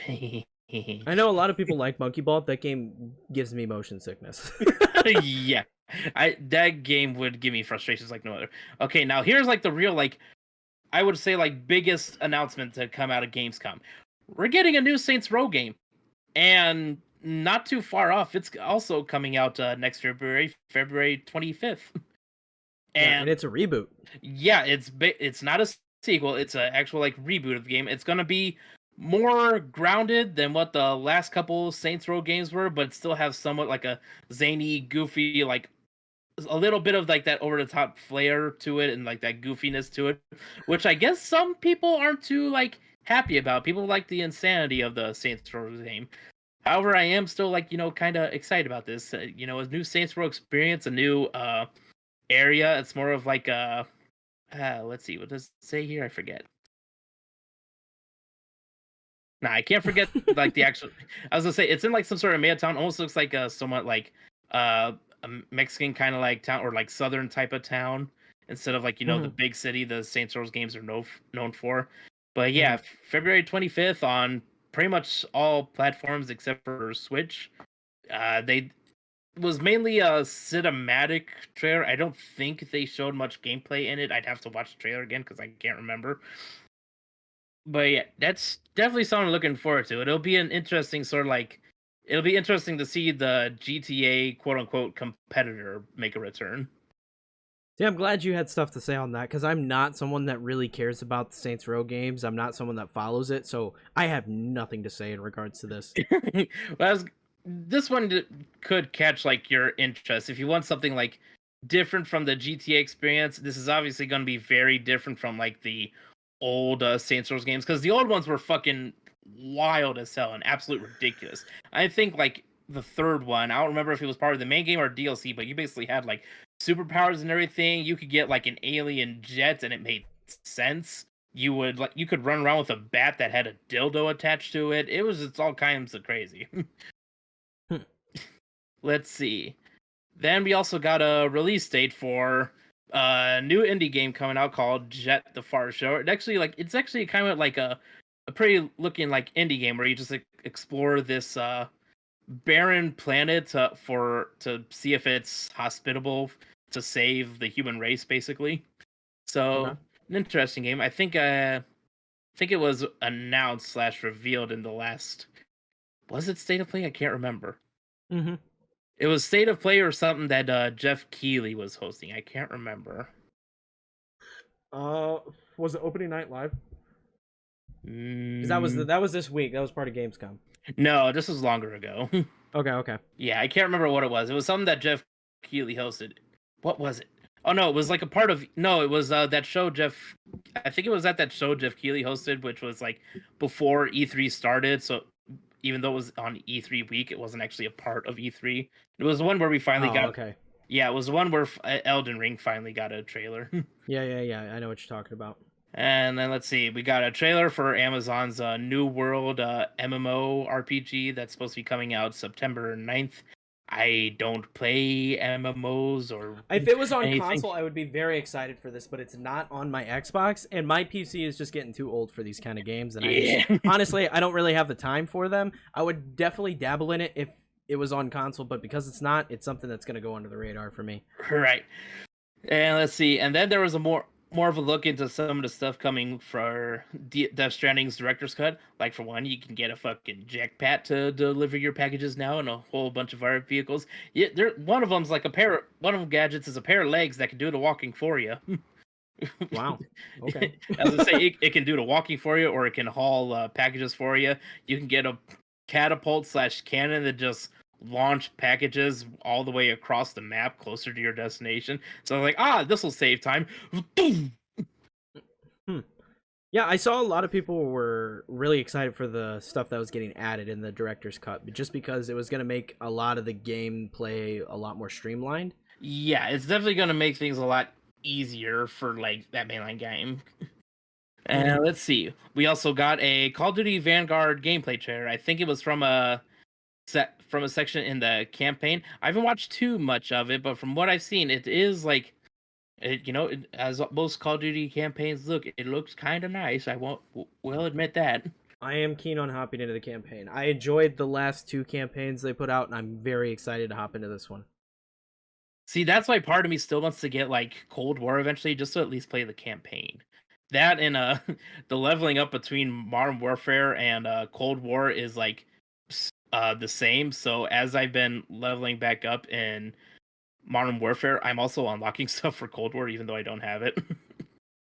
I know a lot of people like Monkey Ball. That game gives me motion sickness. Yeah. That game would give me frustrations like no other. Okay, now here's the real I would say biggest announcement to come out of Gamescom. We're getting a new Saints Row game. And not too far off. It's also coming out next February 25th. And it's a reboot. Yeah, it's not a sequel. It's an actual reboot of the game. It's gonna be more grounded than what the last couple Saints Row games were, but still have somewhat a zany, goofy, a little bit of that over the top flair to it and that goofiness to it, which I guess some people aren't too happy about. People like the insanity of the Saints Row game. However, I am still kind of excited about this. A new Saints Row experience, a new area. It's more of let's see, what does it say here? I forget. Nah, I can't forget the actual. I was gonna say it's in some sort of town. Almost looks like somewhat a Mexican kind of town or southern type of town instead of the big city the Saints Row games are known for. But yeah, February 25th on pretty much all platforms except for Switch. They was mainly a cinematic trailer. I don't think they showed much gameplay in it. I'd have to watch the trailer again because I can't remember. But yeah, that's definitely something I'm looking forward to. It'll be an interesting sort of it'll be interesting to see the GTA quote unquote competitor make a return. Yeah, I'm glad you had stuff to say on that, because I'm not someone that really cares about the Saints Row games. I'm not someone that follows it, so I have nothing to say in regards to this. This one could catch your interest if you want something different from the GTA experience. This is obviously going to be very different from the old Saints Row games, because the old ones were fucking wild as hell and absolute ridiculous. I think the third one, I don't remember if it was part of the main game or DLC, but you basically had superpowers and everything. You could get an alien jet and it made sense. You would you could run around with a bat that had a dildo attached to it. It's all kinds of crazy. Let's see. Then we also got a release date for a new indie game coming out called Jet the Far Shore. It's actually kind of a pretty looking indie game where you just explore this barren planet to see if it's hospitable to save the human race, basically. Okay. So an interesting game. I think it was announced slash revealed in the last. Was it State of Play? I can't remember. Mm-hmm. It was State of Play or something that Jeff Keighley was hosting. I can't remember. Was it opening night live? Because Mm, that was this week. That was part of Gamescom. no, this was longer ago. Okay, okay. Yeah, I can't remember what it was. It was something that Jeff Keighley hosted. What was it? Oh no, it was like a part of. No, it was that show Jeff. I think it was at that show Jeff Keighley hosted, which was like before E3 started. So even though it was on E3 week, it wasn't actually a part of E3. It was the one where we finally Oh, got. okay. Yeah, it was the one where Elden Ring finally got a trailer. Yeah. I know what you're talking about. And then let's see, we got a trailer for Amazon's New World MMO RPG that's supposed to be coming out September 9th. I don't play MMOs or If it was on anything. console, I would be very excited for this, but it's not on my Xbox, and my PC is just getting too old for these kind of games. And honestly, I don't really have the time for them. I would definitely dabble in it if it was on console, but because it's not, it's something that's going to go under the radar for me. Right. And let's see. And then there was a more of a look into some of the stuff coming for Death Stranding's director's cut. Like for one, you can get a fucking jackpot to deliver your packages now, and a whole bunch of other vehicles. Yeah, one of them's like one of them gadgets is a pair of legs that can do the walking for you. Wow. Okay. As I say, it can do the walking for you, or it can haul packages for you. You can get a catapult slash cannon that just launch packages all the way across the map closer to your destination. So I was like, this will save time. Yeah, I saw a lot of people were really excited for the stuff that was getting added in the director's cut, just because it was going to make a lot of the gameplay a lot more streamlined. Yeah, it's definitely going to make things a lot easier for like that mainline game. And let's see, we also got a Call of Duty Vanguard gameplay trailer. I think it was from a section in the campaign. I haven't watched too much of it, but from what I've seen, it is like as most Call of Duty campaigns look, it looks kind of nice. I will admit that. I am keen on hopping into the campaign. I enjoyed the last two campaigns they put out, and I'm very excited to hop into this one. See, that's why part of me still wants to get like Cold War eventually, just to at least play the campaign. That and the leveling up between Modern Warfare and Cold War is like the same. So as I've been leveling back up in Modern Warfare, I'm also unlocking stuff for Cold War, even though I don't have it.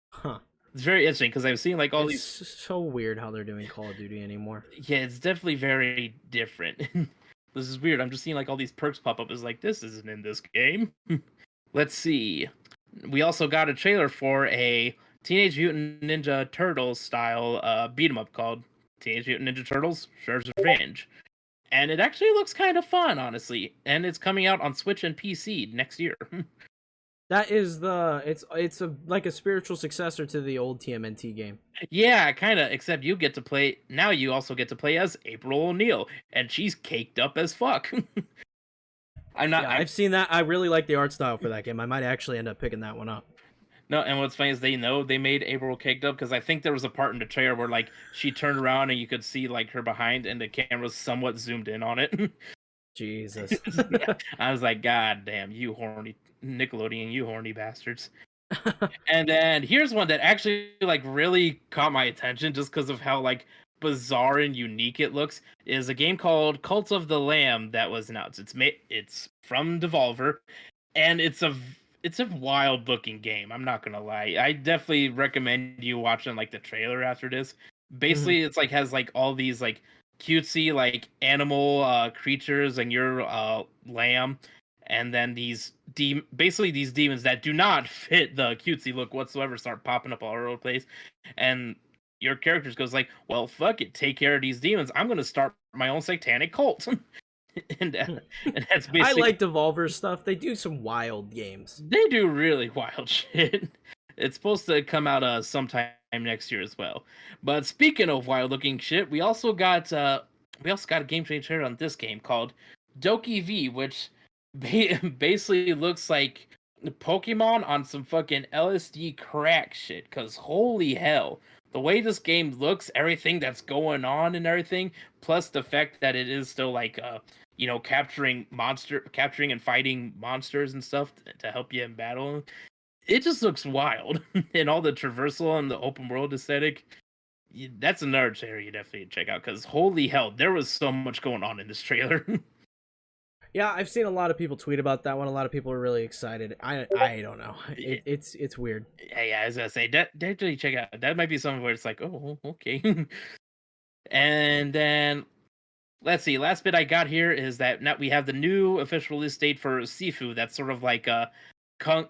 Huh. It's very interesting because I've seen like all these. So weird how they're doing Call of Duty anymore. Yeah, it's definitely very different. This is weird. I'm just seeing like all these perks pop up. It's like, this isn't in this game. Let's see. We also got a trailer for a Teenage Mutant Ninja Turtles style beat 'em up called Teenage Mutant Ninja Turtles Shredder's Revenge. And it actually looks kind of fun, honestly. And it's coming out on Switch and PC next year. That is it's like a spiritual successor to the old TMNT game. Yeah, kind of. Except you get to play now. You also get to play as April O'Neil, and she's caked up as fuck. I've seen that. I really like the art style for that game. I might actually end up picking that one up. No, and what's funny is they know they made April caked up because I think there was a part in the trailer where like she turned around and you could see like her behind, and the camera was somewhat zoomed in on it. Jesus. I was like, God damn, you horny Nickelodeon, you horny bastards. And then here's one that actually like really caught my attention just because of how like bizarre and unique it looks. Is a game called Cult of the Lamb that was announced. It's from Devolver, and it's a wild looking game. I'm not gonna lie. I definitely recommend you watching like the trailer after this. Basically, it's like has like all these like cutesy like animal creatures and your lamb, and then these basically these demons that do not fit the cutesy look whatsoever start popping up all over the place, and your characters goes like, well, fuck it, take care of these demons. I'm gonna start my own satanic cult. and that's basically. I like Devolver stuff. They do some wild games. They do really wild shit. It's supposed to come out sometime next year as well. But speaking of wild looking shit, we also got a game trailer on this game called Doki V, which basically looks like Pokemon on some fucking LSD crack shit. Cause holy hell, the way this game looks, everything that's going on and everything, plus the fact that it is still like capturing and fighting monsters and stuff to help you in battle. It just looks wild. And all the traversal and the open world aesthetic. That's another trailer you definitely check out, because holy hell, there was so much going on in this trailer. Yeah, I've seen a lot of people tweet about that one. A lot of people are really excited. I don't know. It's weird. Yeah, I was gonna say definitely check out. That might be something where it's like, oh, okay. And then let's see. Last bit I got here is that now we have the new official release date for Sifu. That's sort of like a kung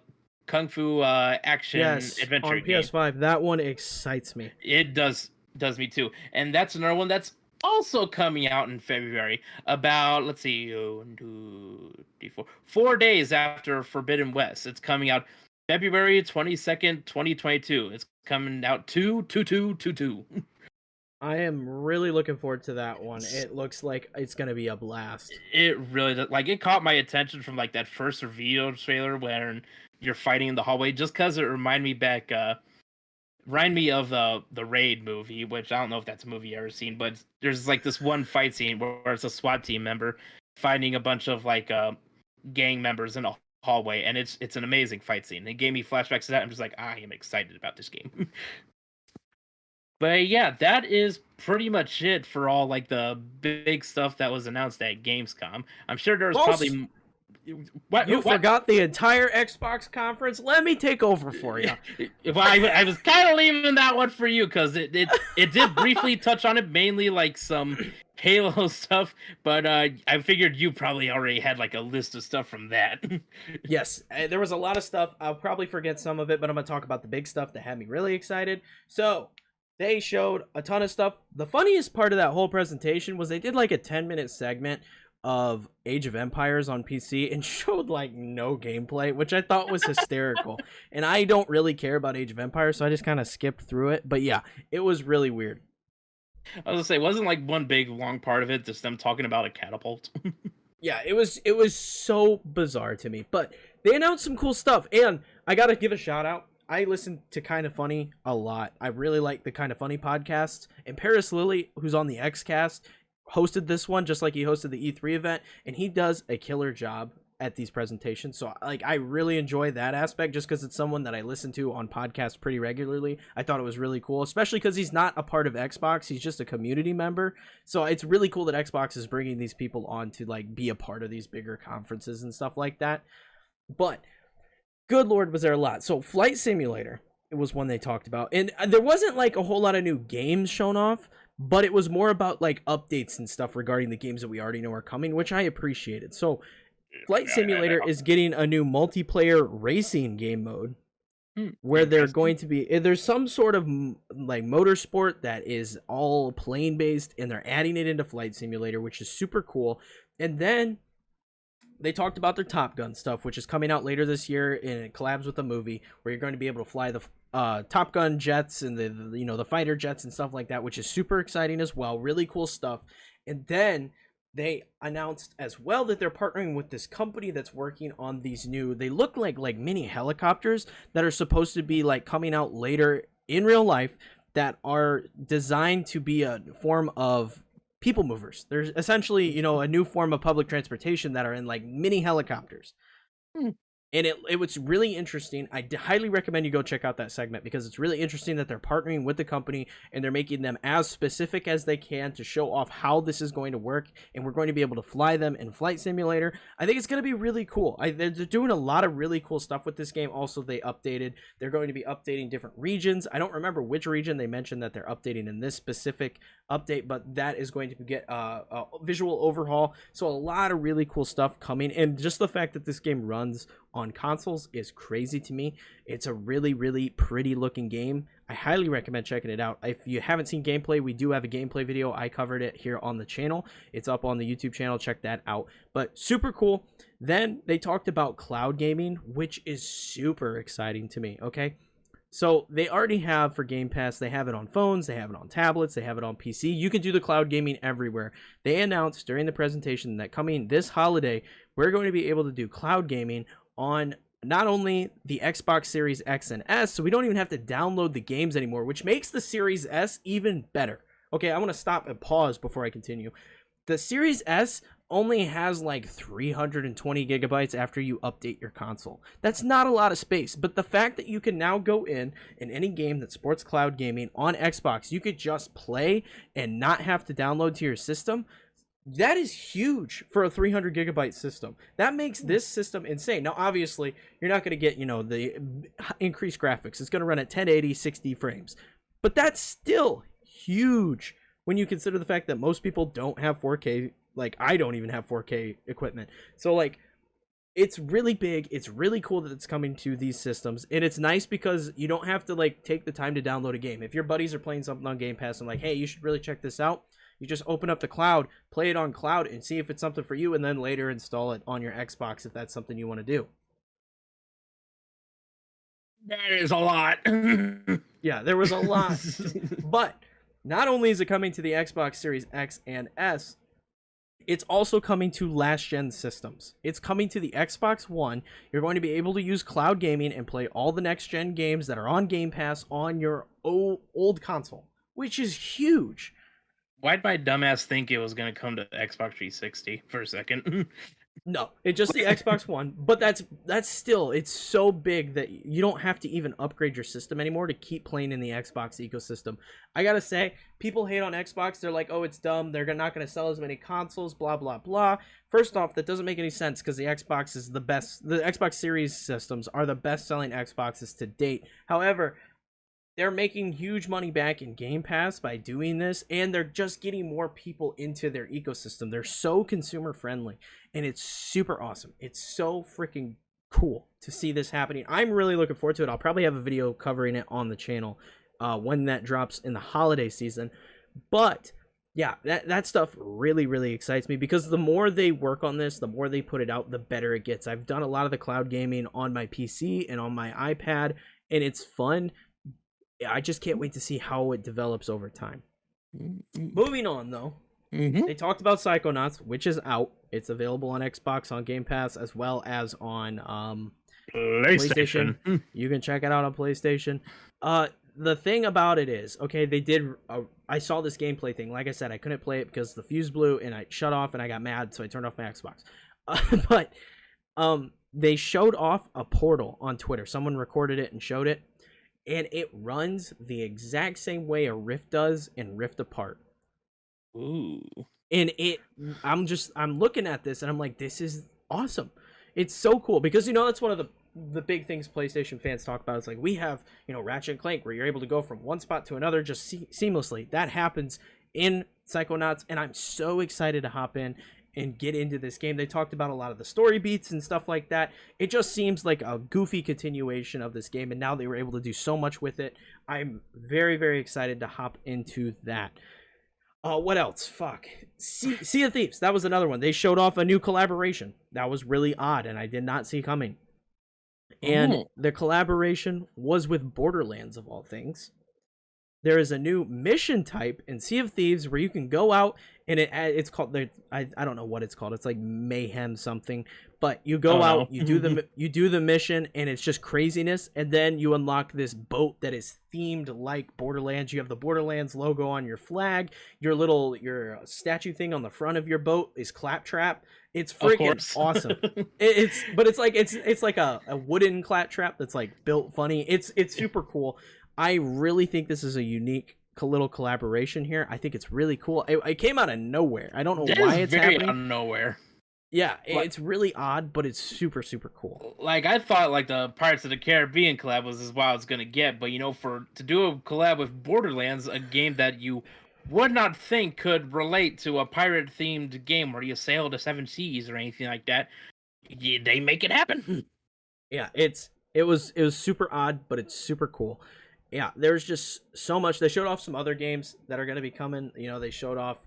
fu action adventure on PS5. game. That one excites me. It does me too. And that's another one that's also coming out in February. About, let's see, 1, 2, 3, 4 days after Forbidden West. It's coming out February 22nd, 2022. It's coming out 2/22/22. I am really looking forward to that one. It looks like it's gonna be a blast. It really does. Like, it caught my attention from like that first reveal trailer when you're fighting in the hallway, just because it reminded me of the Raid movie, which I don't know if that's a movie you've ever seen, but there's like this one fight scene where it's a SWAT team member fighting a bunch of like gang members in a hallway, and it's an amazing fight scene. It gave me flashbacks to that. I'm just like, I am excited about this game. But yeah, that is pretty much it for all like the big stuff that was announced at Gamescom. I'm sure there was probably you forgot the entire Xbox conference. Let me take over for you. Well, I was kind of leaving that one for you, because it did briefly touch on it, mainly like some Halo stuff, but I figured you probably already had like a list of stuff from that. Yes, there was a lot of stuff. I'll probably forget some of it, but I'm going to talk about the big stuff that had me really excited. So they showed a ton of stuff. The funniest part of that whole presentation was they did like a 10-minute segment of Age of Empires on PC and showed like no gameplay, which I thought was hysterical. And I don't really care about Age of Empires, so I just kind of skipped through it. But yeah, it was really weird. I was gonna say, wasn't like one big long part of it just them talking about a catapult? Yeah, it was so bizarre to me. But they announced some cool stuff, and I gotta give a shout out. I listen to Kinda Funny a lot. I really like the Kinda Funny podcast. And Paris Lilly, who's on the Xcast, hosted this one just like he hosted the E3 event, and he does a killer job at these presentations. So like I really enjoy that aspect, just because it's someone that I listen to on podcasts pretty regularly. I thought it was really cool, especially because he's not a part of Xbox. He's just a community member. So it's really cool that Xbox is bringing these people on to like be a part of these bigger conferences and stuff like that. But good Lord, was there a lot. So Flight Simulator, it was one they talked about. And there wasn't like a whole lot of new games shown off, but it was more about like updates and stuff regarding the games that we already know are coming, which I appreciated. So Flight Simulator is getting a new multiplayer racing game mode where they're going to be, there's some sort of like motorsport that is all plane based, and they're adding it into Flight Simulator, which is super cool. And then they talked about their Top Gun stuff, which is coming out later this year, and it collabs with a movie where you're going to be able to fly the Top Gun jets and the fighter jets and stuff like that, which is super exciting as well. Really cool stuff. And then they announced as well that they're partnering with this company that's working on these new, they look like mini helicopters that are supposed to be like coming out later in real life, that are designed to be a form of people movers. There's essentially, a new form of public transportation that are in like mini helicopters. And it was really interesting. I highly recommend you go check out that segment, because it's really interesting that they're partnering with the company and they're making them as specific as they can to show off how this is going to work, and we're going to be able to fly them in Flight Simulator. I think it's going to be really cool. They're doing a lot of really cool stuff with this game. Also, they're going to be updating different regions. I don't remember which region they mentioned that they're updating in this specific update, but that is going to get a visual overhaul. So a lot of really cool stuff coming, and just the fact that this game runs on consoles is crazy to me. It's a really, really pretty looking game. I highly recommend checking it out. If you haven't seen gameplay, we do have a gameplay video. I covered it here on the channel. It's up on the YouTube channel. Check that out. But super cool. Then they talked about cloud gaming, which is super exciting to me. Okay, so they already have for Game Pass, they have it on phones, they have it on tablets, they have it on PC. You can do the cloud gaming everywhere. They announced during the presentation that coming this holiday, we're going to be able to do cloud gaming on not only the Xbox Series X and S, so we don't even have to download the games anymore, which makes the Series S even better. Okay, I want to stop and pause before I continue. The Series S only has like 320 gigabytes after you update your console. That's not a lot of space, but the fact that you can now go in any game that supports cloud gaming on Xbox, you could just play and not have to download to your system. That is huge for a 300 gigabyte system. That makes this system insane. Now, obviously, you're not going to get, the increased graphics. It's going to run at 1080, 60 frames. But that's still huge when you consider the fact that most people don't have 4K. Like, I don't even have 4K equipment. So, like, it's really big. It's really cool that it's coming to these systems. And it's nice because you don't have to, like, take the time to download a game. If your buddies are playing something on Game Pass and like, hey, you should really check this out, you just open up the cloud, play it on cloud, and see if it's something for you, and then later install it on your Xbox if that's something you want to do. That is a lot. Yeah, there was a lot. But not only is it coming to the Xbox Series X and S, it's also coming to last-gen systems. It's coming to the Xbox One. You're going to be able to use cloud gaming and play all the next-gen games that are on Game Pass on your old console, which is huge. Why'd my dumbass think it was going to come to Xbox 360 for a second? No, it's just the Xbox One, but that's still, it's so big that you don't have to even upgrade your system anymore to keep playing in the Xbox ecosystem. I gotta say, people hate on Xbox. They're like, oh, it's dumb. They're not going to sell as many consoles, blah, blah, blah. First off, that doesn't make any sense because the Xbox is the best. The Xbox Series systems are the best-selling Xboxes to date. However, they're making huge money back in Game Pass by doing this, and they're just getting more people into their ecosystem. They're so consumer friendly, and it's super awesome. It's so freaking cool to see this happening. I'm really looking forward to it. I'll probably have a video covering it on the channel when that drops in the holiday season. But yeah, that stuff really, really excites me because the more they work on this, the more they put it out, the better it gets. I've done a lot of the cloud gaming on my PC and on my iPad, and it's fun. I just can't wait to see how it develops over time. Moving on, though. They talked about Psychonauts, which is out. It's available on Xbox, on Game Pass, as well as on PlayStation. You can check it out on PlayStation. The thing about it is, okay, they did... I saw this gameplay thing. Like I said, I couldn't play it because the fuse blew, and I shut off, and I got mad, so I turned off my Xbox. But they showed off a portal on Twitter. Someone recorded it and showed it. And it runs the exact same way a Rift does in Rift Apart. Ooh. And I'm looking at this and I'm like, this is awesome. It's so cool because, that's one of the big things PlayStation fans talk about. It's like, we have, Ratchet and Clank where you're able to go from one spot to another just seamlessly. That happens in Psychonauts, and I'm so excited to hop in and get into this game. They talked about a lot of the story beats and stuff like that. It just seems like a goofy continuation of this game, and now they were able to do so much with it. I'm very, very excited to hop into that. What else? Fuck. Sea of Thieves. That was another one. They showed off a new collaboration. That was really odd, and I did not see coming. And the collaboration was with Borderlands, of all things. There is a new mission type in Sea of Thieves where you can go out, and it's called, I don't know what it's called. It's like Mayhem something, but you go out, you do the mission, and it's just craziness. And then you unlock this boat that is themed like Borderlands. You have the Borderlands logo on your flag. Your statue thing on the front of your boat is Claptrap. It's freaking awesome. It's like a wooden Claptrap that's like built funny. It's super cool. I really think this is a unique little collaboration here. I think it's really cool. It came out of nowhere. I don't know why it's happening. Out of nowhere. Yeah, it's really odd, but it's super, super cool. Like, I thought like the Pirates of the Caribbean collab was as wild as gonna get, but to do a collab with Borderlands, a game that you would not think could relate to a pirate-themed game where you sail the seven seas or anything like that, they make it happen. Yeah, it was super odd, but it's super cool. Yeah, there's just so much. They showed off some other games that are going to be coming. They showed off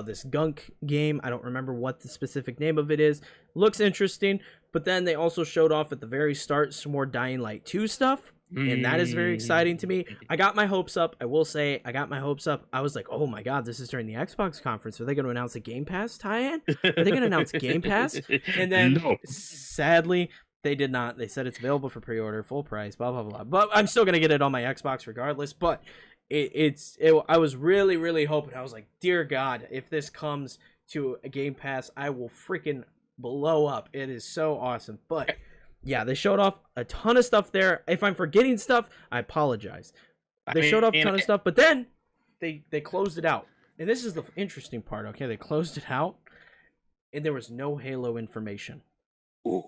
this Gunk game. I don't remember what the specific name of it is. Looks interesting, but then they also showed off at the very start some more Dying Light 2 stuff, and that is very exciting to me. I got my hopes up. I will say I got my hopes up. I was like, oh my god, this is during the Xbox conference. Are they going to announce a Game Pass tie-in? Are they going to announce Game Pass? And then, sadly, They did not. They said it's available for pre-order, full price, blah blah blah. But I'm still gonna get it on my Xbox regardless. But I was really really hoping. I was like, dear God, if this comes to a Game Pass, I will freaking blow up. It is so awesome. But yeah, they showed off a ton of stuff there. If I'm forgetting stuff, I apologize. They showed off a ton of stuff, but then they closed it out. And this is the interesting part. Okay, they closed it out, and there was no Halo information. Ooh.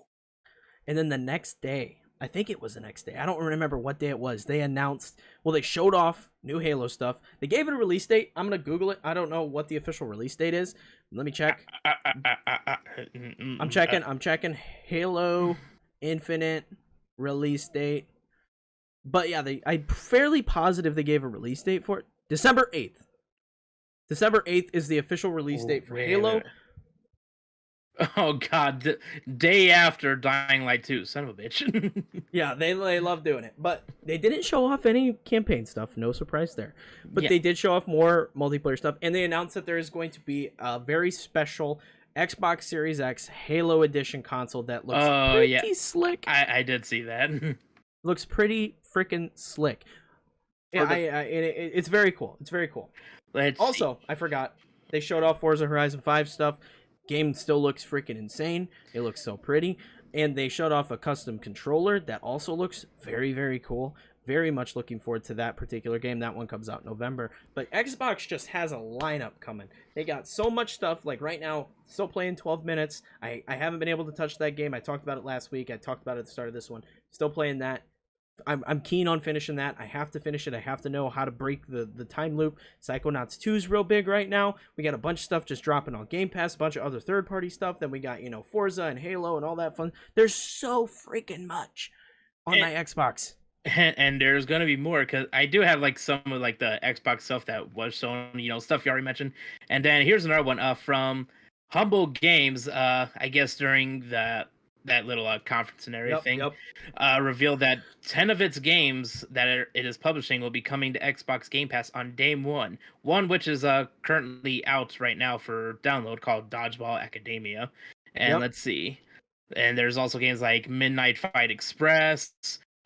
And then the next day, I think it was the next day, I don't remember what day it was, they announced, well, they showed off new Halo stuff. They gave it a release date. I'm going to Google it. I don't know what the official release date is. Let me check. I'm checking Halo Infinite release date. But yeah, I'm fairly positive they gave a release date for it. December 8th. December 8th is the official release date for Halo. Oh God! Day after Dying Light 2, son of a bitch. Yeah, they love doing it, but they didn't show off any campaign stuff. No surprise there. But they did show off more multiplayer stuff, and they announced that there is going to be a very special Xbox Series X Halo Edition console that looks pretty slick. I did see that. Looks pretty freaking slick. It's very cool. It's very cool. Also, I forgot, they showed off Forza Horizon 5 stuff. Game still looks freaking insane. It looks so pretty. And they showed off a custom controller that also looks very, very cool. Very much looking forward to that particular game. That one comes out in November. But Xbox just has a lineup coming. They got so much stuff. Like right now, still playing 12 minutes. I haven't been able to touch that game. I talked about it last week. I talked about it at the start of this one. Still playing that. I'm keen on finishing that. I have to finish it. I have to know how to break the time loop. Psychonauts 2 is real big right now. We got a bunch of stuff just dropping on Game Pass, a bunch of other third-party stuff. Then we got, Forza and Halo and all that fun. There's so freaking much on my Xbox. And there's gonna be more, because I do have like some of like the Xbox stuff that was shown, stuff you already mentioned. And then here's another one from Humble Games. I guess during that little conference scenario thing, revealed that 10 of its games that it is publishing will be coming to Xbox Game Pass on day one. One which is currently out right now for download, called Dodgeball Academia. And let's see. And there's also games like Midnight Fight Express.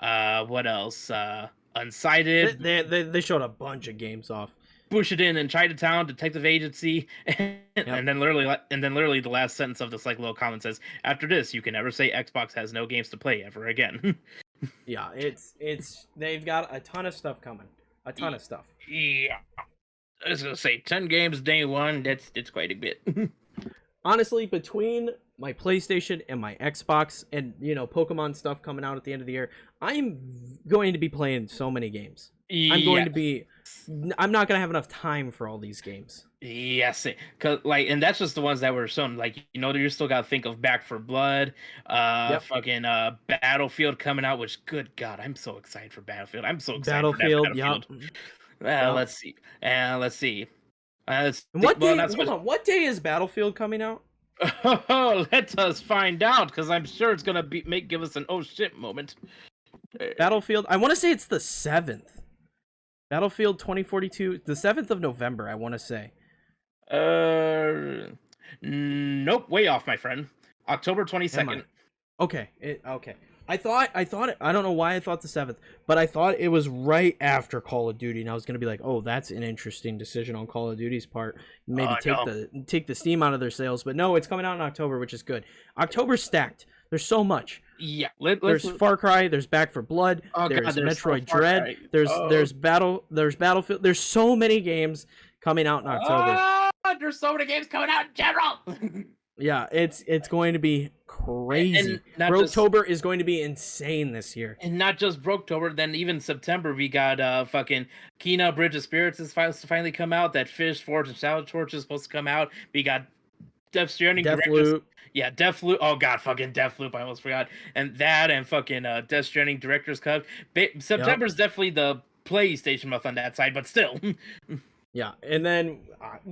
What else? Unsighted. They showed a bunch of games off. Bushiden and Chinatown Detective Agency, and then literally the last sentence of this like little comment says, "After this, you can never say Xbox has no games to play ever again." Yeah, it's they've got a ton of stuff coming, a ton of stuff. Yeah, I was gonna say 10 games day one. That's quite a bit. Honestly, between my PlayStation and my Xbox, and Pokemon stuff coming out at the end of the year, I'm going to be playing so many games. I'm not gonna have enough time for all these games. Yes, cause and that's just the ones that were shown. You still gotta think of Back for Blood, fucking Battlefield coming out. Which, good God, I'm so excited for Battlefield. I'm so excited for Battlefield. Let's see. What day is Battlefield coming out? Oh, let us find out, because I'm sure it's gonna give us an oh shit moment. Battlefield. I want to say it's the 7th. Battlefield 2042, the 7th of November, I want to say. Nope, way off, my friend. October 22nd. Okay, okay. I thought it, I don't know why I thought the 7th, but I thought it was right after Call of Duty, and I was going to be like, oh, that's an interesting decision on Call of Duty's part. Maybe take the steam out of their sales, but no, it's coming out in October, which is good. October's stacked. There's so much. Yeah, there's Far Cry, there's Back for Blood, there's Metroid Dread, there's Battlefield. There's so many games coming out in October. There's so many games coming out in general. Yeah, it's going to be crazy. Broketober is going to be insane this year. And not just Broketober, then even September we got fucking Kena Bridge of Spirits is finally come out. That Fish Forge and Salad Torch is supposed to come out. We got Death Stranding. Deathloop. Yeah, Deathloop. Oh god, fucking Deathloop. I almost forgot. And fucking Death Stranding Director's Cut. September's definitely the PlayStation month on that side, but still. Yeah, and then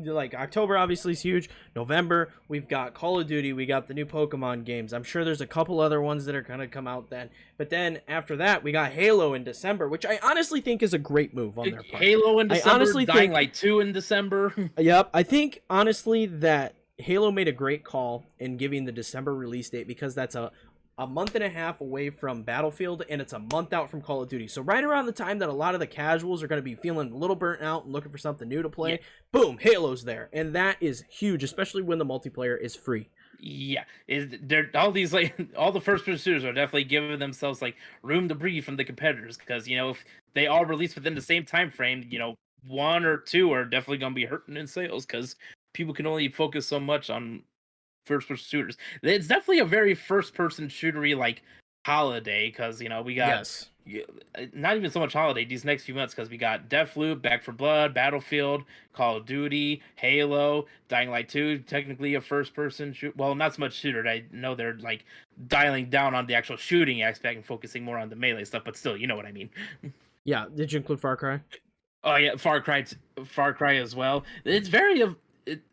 October obviously is huge. November, we've got Call of Duty, we got the new Pokemon games. I'm sure there's a couple other ones that are going to come out then. But then after that, we got Halo in December, which I honestly think is a great move on their part. Halo in December, Dying Light 2 in December. Yep, I think honestly that Halo made a great call in giving the December release date, because that's a a month and a half away from Battlefield, and it's a month out from Call of Duty. So right around the time that a lot of the casuals are going to be feeling a little burnt out and looking for something new to play, boom, Halo's there. And that is huge, especially when the multiplayer is free. Yeah, is there all these like all the first person shooters are definitely giving themselves like room to breathe from the competitors, because if they all release within the same time frame, one or two are definitely going to be hurting in sales because people can only focus so much on first person shooters. It's definitely a very first person shootery like holiday, because we got not even so much holiday these next few months, because we got Deathloop, Back 4 Blood, Battlefield, Call of Duty, Halo, Dying Light 2, technically a first person shoot. Well, not so much shooter. I know they're like dialing down on the actual shooting aspect and focusing more on the melee stuff, but still, you know what I mean. Yeah, did you include Far Cry? Oh yeah, Far Cry as well. It's very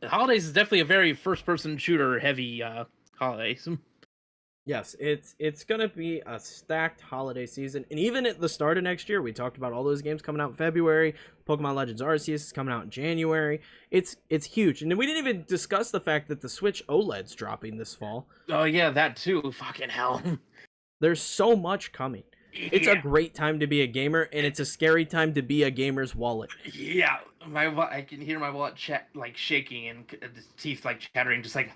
holidays is definitely a very first person shooter heavy holidays. Yes, it's gonna be a stacked holiday season, and even at the start of next year, we talked about all those games coming out in February. Pokemon Legends Arceus is coming out in January. It's huge, and then we didn't even discuss the fact that the Switch OLED's dropping this fall. Oh yeah, that too. Fucking hell. There's so much coming. It's a great time to be a gamer, and it's a scary time to be a gamer's wallet. Yeah, I can hear my wallet like shaking and the teeth like chattering, just like.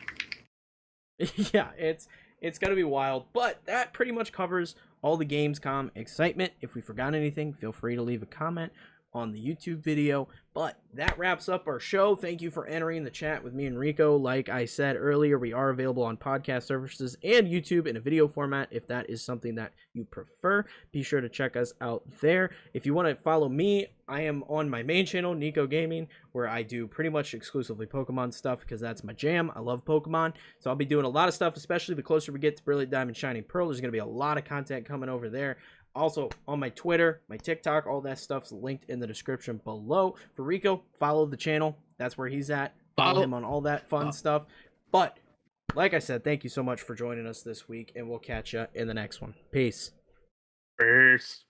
Yeah, it's gonna be wild, but that pretty much covers all the Gamescom excitement. If we forgot anything, feel free to leave a comment on the YouTube video. But that wraps up our show. Thank you for entering the chat with me and Rico. Like I said earlier, we are available on podcast services and YouTube in a video format if that is something that you prefer. Be sure to check us out there. If you want to follow me, I am on my main channel, Nico Gaming, where I do pretty much exclusively Pokemon stuff because that's my jam. I love Pokemon. So I'll be doing a lot of stuff, especially the closer we get to Brilliant Diamond Shining Pearl. There's going to be a lot of content coming over there. Also, on my Twitter, my TikTok, all that stuff's linked in the description below. For Rico, follow the channel. That's where he's at. Follow him on all that fun stuff. But, like I said, thank you so much for joining us this week, and we'll catch you in the next one. Peace. Peace.